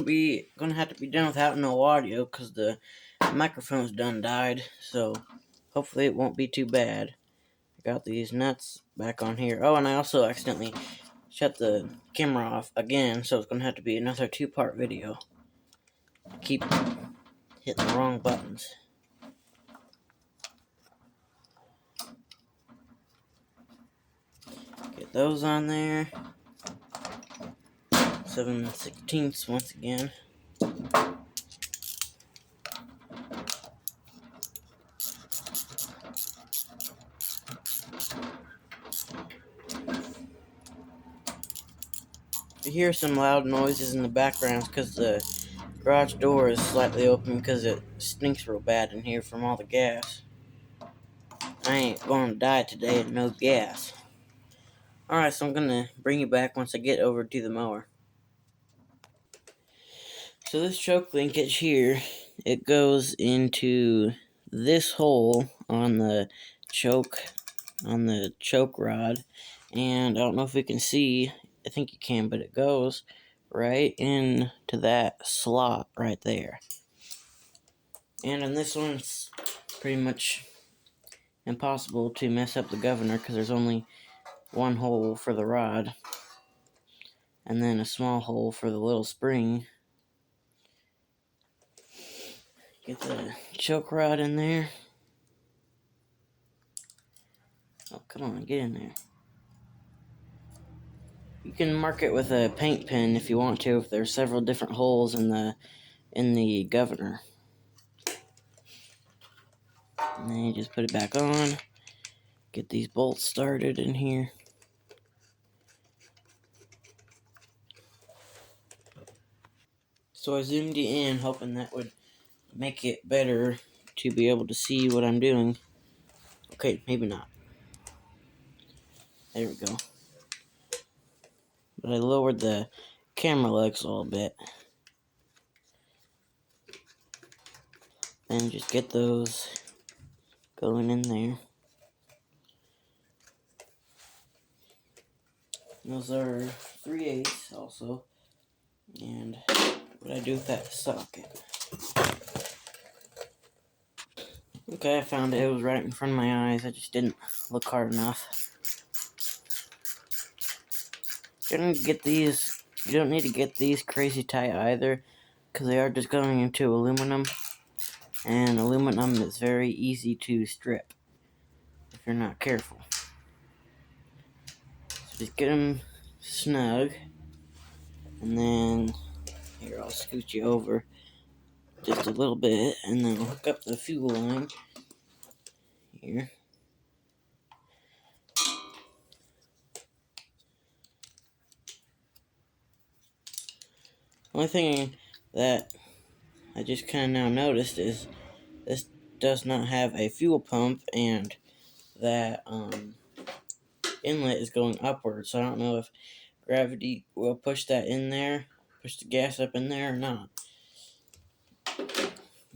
We're gonna have to be done without no audio because the microphone's done died, so hopefully it won't be too bad. I got these nuts back on here. Oh, and I also accidentally shut the camera off again, so it's gonna have to be another 2-part video. I keep hitting the wrong buttons. Get those on there. 7/16 once again. You hear some loud noises in the background because the garage door is slightly open because it stinks real bad in here from all the gas. I ain't gonna die today and no gas. Alright, so I'm gonna bring you back once I get over to the mower. So this choke linkage here, it goes into this hole on the choke rod, and I don't know if you can see, I think you can, but it goes right into that slot right there. And on this one, it's pretty much impossible to mess up the governor because there's only one hole for the rod, and then a small hole for the little spring. Get the choke rod in there. Oh, come on, get in there. You can mark it with a paint pen if you want to, if there's several different holes in the governor. And then you just put it back on. Get these bolts started in here. So I zoomed you in, hoping that would make it better to be able to see what I'm doing. Okay, maybe not. There we go. But I lowered the camera legs a little bit. And just get those going in there. Those are 3/8 also. And what I do with that socket. Okay, I found it. It was right in front of my eyes. I just didn't look hard enough. You don't need to get these crazy tight either, because they are just going into aluminum, and aluminum is very easy to strip if you're not careful. So just get them snug, and then here, I'll scoot you over just a little bit, and then I'll hook up the fuel line here. Only thing that I just kind of now noticed is this does not have a fuel pump, and that inlet is going upward, so I don't know if gravity will push that in there, push the gas up in there or not.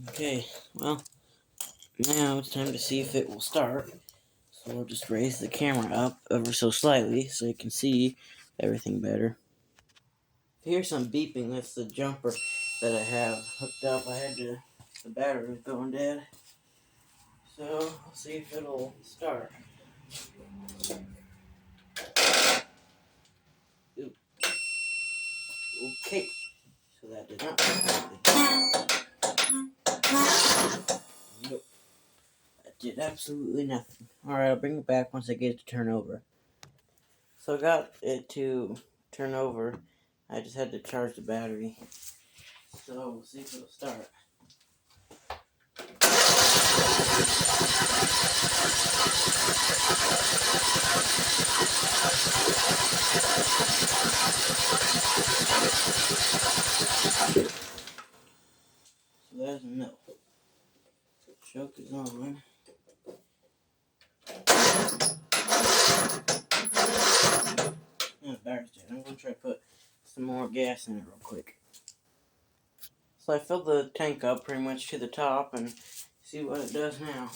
Okay, well, now it's time to see if it will start. So we'll just raise the camera up ever so slightly so you can see everything better. Here's some beeping. That's the jumper that I have hooked up. The battery was going dead. So I'll see if it'll start. Ooh. Okay. So that did not work. Nope. That did absolutely nothing. Alright, I'll bring it back once I get it to turn over. So I got it to turn over. I just had to charge the battery. So we'll see if it'll start. So that's a no. Choke is on. Battery's dead. I'm going to try to put some more gas in it real quick. So I filled the tank up pretty much to the top and see what it does now.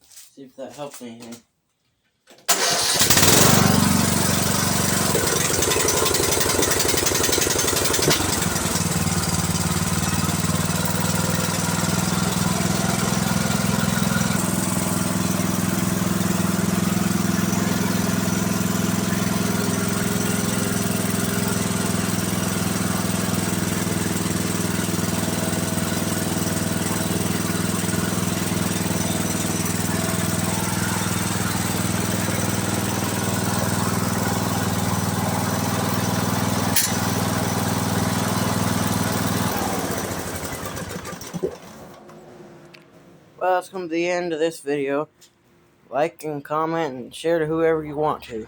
See if that helps anything. Well, that's come to the end of this video. Like and comment and share to whoever you want to.